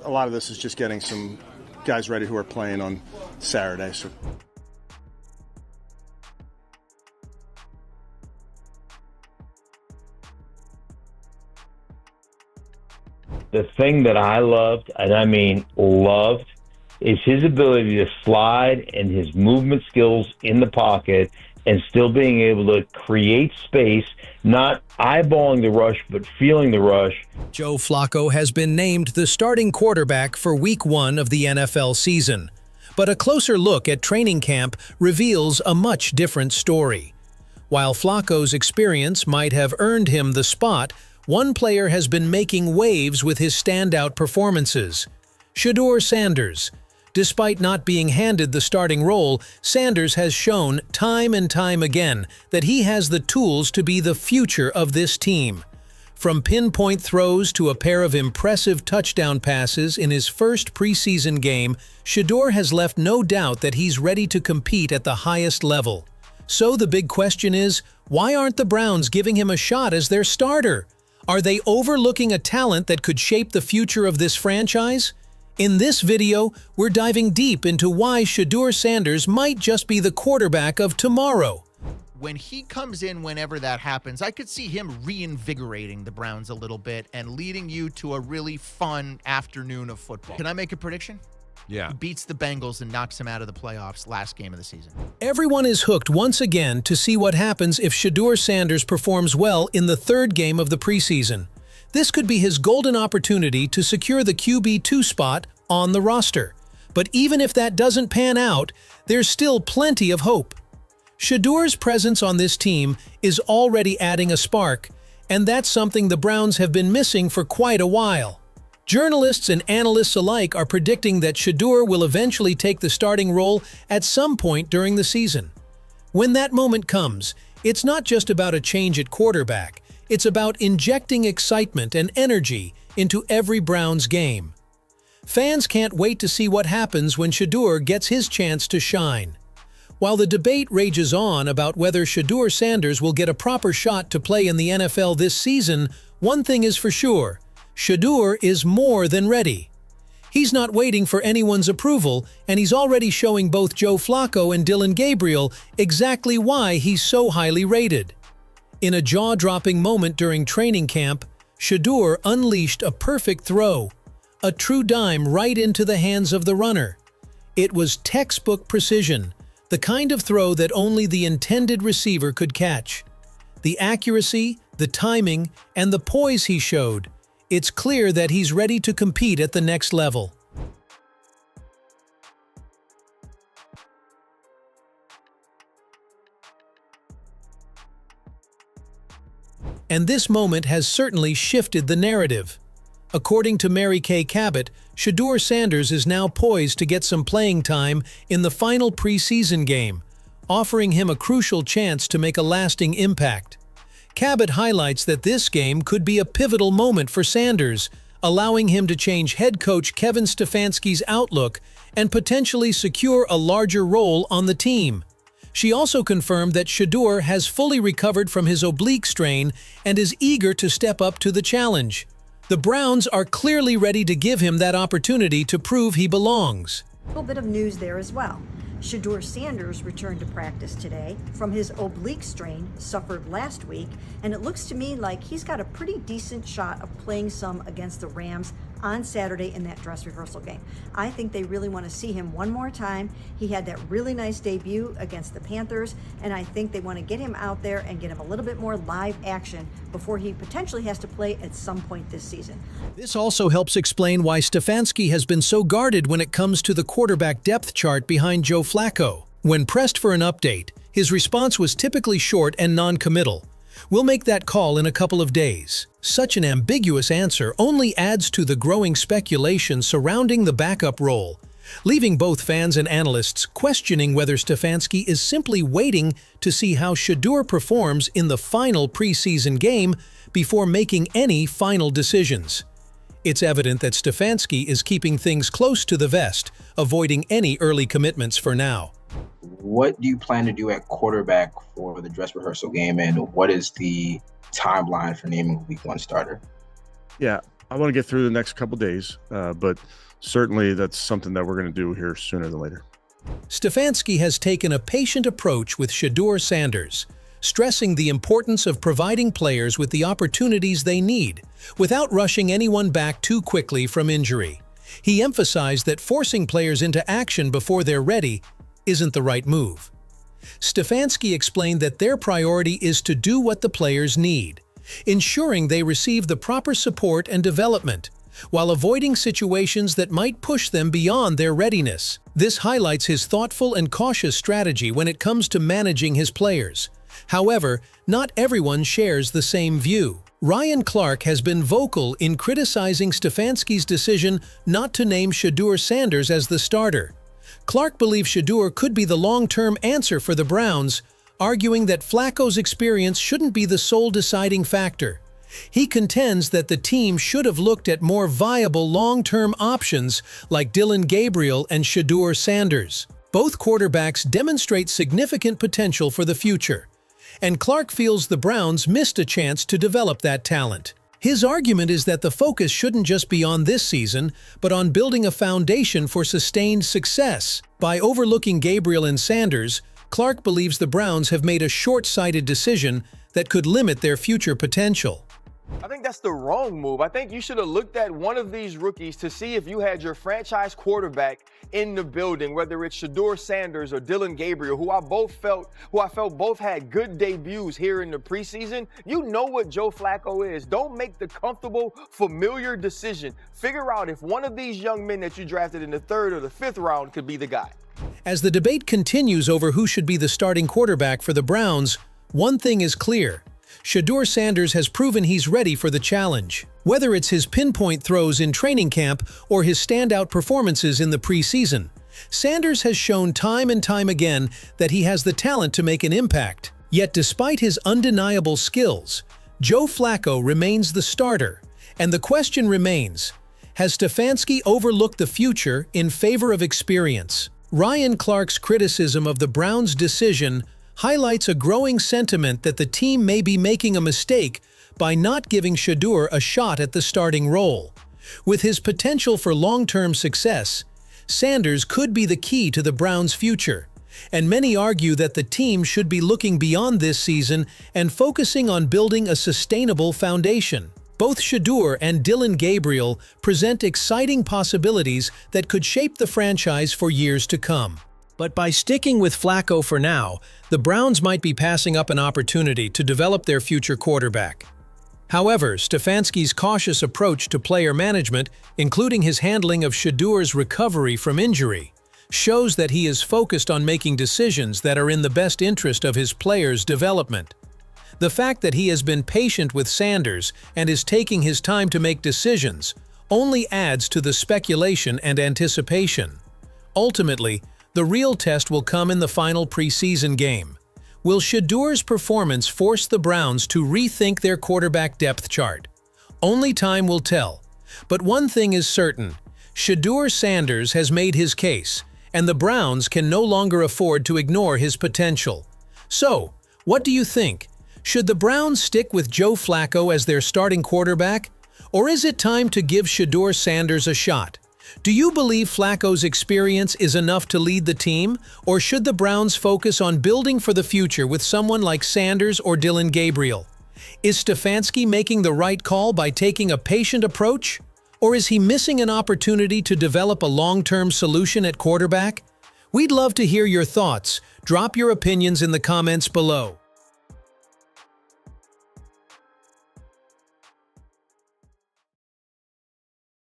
a lot of this is just getting some guys ready who are playing on Saturday. So. The thing that I loved, and I mean loved, is his ability to slide and his movement skills in the pocket and still being able to create space, not eyeballing the rush, but feeling the rush. Joe Flacco has been named the starting quarterback for Week 1 of the NFL season. But a closer look at training camp reveals a much different story. While Flacco's experience might have earned him the spot, one player has been making waves with his standout performances: Shedeur Sanders. Despite not being handed the starting role, Sanders has shown time and time again that he has the tools to be the future of this team. From pinpoint throws to a pair of impressive touchdown passes in his first preseason game, Shedeur has left no doubt that he's ready to compete at the highest level. So the big question is, why aren't the Browns giving him a shot as their starter? Are they overlooking a talent that could shape the future of this franchise? In this video, we're diving deep into why Shedeur Sanders might just be the quarterback of tomorrow. When he comes in, whenever that happens, I could see him reinvigorating the Browns a little bit and leading you to a really fun afternoon of football. Can I make a prediction? Yeah. He beats the Bengals and knocks him out of the playoffs last game of the season. Everyone is hooked once again to see what happens if Shedeur Sanders performs well in the third game of the preseason. This could be his golden opportunity to secure the QB2 spot on the roster. But even if that doesn't pan out, there's still plenty of hope. Shedeur's presence on this team is already adding a spark, and that's something the Browns have been missing for quite a while. Journalists and analysts alike are predicting that Shedeur will eventually take the starting role at some point during the season. When that moment comes, it's not just about a change at quarterback, it's about injecting excitement and energy into every Browns game. Fans can't wait to see what happens when Shedeur gets his chance to shine. While the debate rages on about whether Shedeur Sanders will get a proper shot to play in the NFL this season, one thing is for sure: Shedeur is more than ready. He's not waiting for anyone's approval, and he's already showing both Joe Flacco and Dillon Gabriel exactly why he's so highly rated. In a jaw-dropping moment during training camp, Shedeur unleashed a perfect throw, a true dime right into the hands of the runner. It was textbook precision, the kind of throw that only the intended receiver could catch. The accuracy, the timing, and the poise he showed, it's clear that he's ready to compete at the next level. And this moment has certainly shifted the narrative. According to Mary Kay Cabot, Shedeur Sanders is now poised to get some playing time in the final preseason game, offering him a crucial chance to make a lasting impact. Cabot highlights that this game could be a pivotal moment for Sanders, allowing him to change head coach Kevin Stefanski's outlook and potentially secure a larger role on the team. She also confirmed that Shedeur has fully recovered from his oblique strain and is eager to step up to the challenge. The Browns are clearly ready to give him that opportunity to prove he belongs. A little bit of news there as well. Shedeur Sanders returned to practice today from his oblique strain suffered last week, and it looks to me like he's got a pretty decent shot of playing some against the Rams on Saturday in that dress rehearsal game. I think they really want to see him one more time. He had that really nice debut against the Panthers, and I think they want to get him out there and get him a little bit more live action before he potentially has to play at some point this season. This also helps explain why Stefanski has been so guarded when it comes to the quarterback depth chart behind Joe Flacco. When pressed for an update, his response was typically short and non-committal. "We'll make that call in a couple of days." Such an ambiguous answer only adds to the growing speculation surrounding the backup role, leaving both fans and analysts questioning whether Stefanski is simply waiting to see how Shedeur performs in the final preseason game before making any final decisions. It's evident that Stefanski is keeping things close to the vest, avoiding any early commitments for now. What do you plan to do at quarterback for the dress rehearsal game, and what is the timeline for naming a Week 1 starter? Yeah, I want to get through the next couple days, but certainly that's something that we're going to do here sooner than later. Stefanski has taken a patient approach with Shedeur Sanders, stressing the importance of providing players with the opportunities they need without rushing anyone back too quickly from injury. He emphasized that forcing players into action before they're ready isn't the right move. Stefanski explained that their priority is to do what the players need, ensuring they receive the proper support and development, while avoiding situations that might push them beyond their readiness. This highlights his thoughtful and cautious strategy when it comes to managing his players. However, not everyone shares the same view. Ryan Clark has been vocal in criticizing Stefanski's decision not to name Shedeur Sanders as the starter. Clark believes Shedeur could be the long-term answer for the Browns, arguing that Flacco's experience shouldn't be the sole deciding factor. He contends that the team should have looked at more viable long-term options like Dillon Gabriel and Shedeur Sanders. Both quarterbacks demonstrate significant potential for the future, and Clark feels the Browns missed a chance to develop that talent. His argument is that the focus shouldn't just be on this season, but on building a foundation for sustained success. By overlooking Gabriel and Sanders, Clark believes the Browns have made a short-sighted decision that could limit their future potential. I think that's the wrong move. I think you should have looked at one of these rookies to see if you had your franchise quarterback in the building, whether it's Shedeur Sanders or Dillon Gabriel, who I felt both had good debuts here in the preseason. You know what Joe Flacco is. Don't make the comfortable, familiar decision. Figure out if one of these young men that you drafted in the 3rd or the 5th round could be the guy. As the debate continues over who should be the starting quarterback for the Browns, one thing is clear. Shedeur Sanders has proven he's ready for the challenge. Whether it's his pinpoint throws in training camp or his standout performances in the preseason, Sanders has shown time and time again that he has the talent to make an impact. Yet despite his undeniable skills, Joe Flacco remains the starter, and the question remains, has Stefanski overlooked the future in favor of experience? Ryan Clark's criticism of the Browns' decision highlights a growing sentiment that the team may be making a mistake by not giving Shedeur a shot at the starting role. With his potential for long-term success, Sanders could be the key to the Browns' future, and many argue that the team should be looking beyond this season and focusing on building a sustainable foundation. Both Shedeur and Dillon Gabriel present exciting possibilities that could shape the franchise for years to come. But by sticking with Flacco for now, the Browns might be passing up an opportunity to develop their future quarterback. However, Stefanski's cautious approach to player management, including his handling of Shedeur's recovery from injury, shows that he is focused on making decisions that are in the best interest of his players' development. The fact that he has been patient with Sanders and is taking his time to make decisions only adds to the speculation and anticipation. Ultimately, the real test will come in the final preseason game. Will Shedeur's performance force the Browns to rethink their quarterback depth chart? Only time will tell. But one thing is certain, Shedeur Sanders has made his case, and the Browns can no longer afford to ignore his potential. So, what do you think? Should the Browns stick with Joe Flacco as their starting quarterback? Or is it time to give Shedeur Sanders a shot? Do you believe Flacco's experience is enough to lead the team, or should the Browns focus on building for the future with someone like Sanders or Dillon Gabriel? Is Stefanski making the right call by taking a patient approach, or is he missing an opportunity to develop a long-term solution at quarterback? We'd love to hear your thoughts. Drop your opinions in the comments below.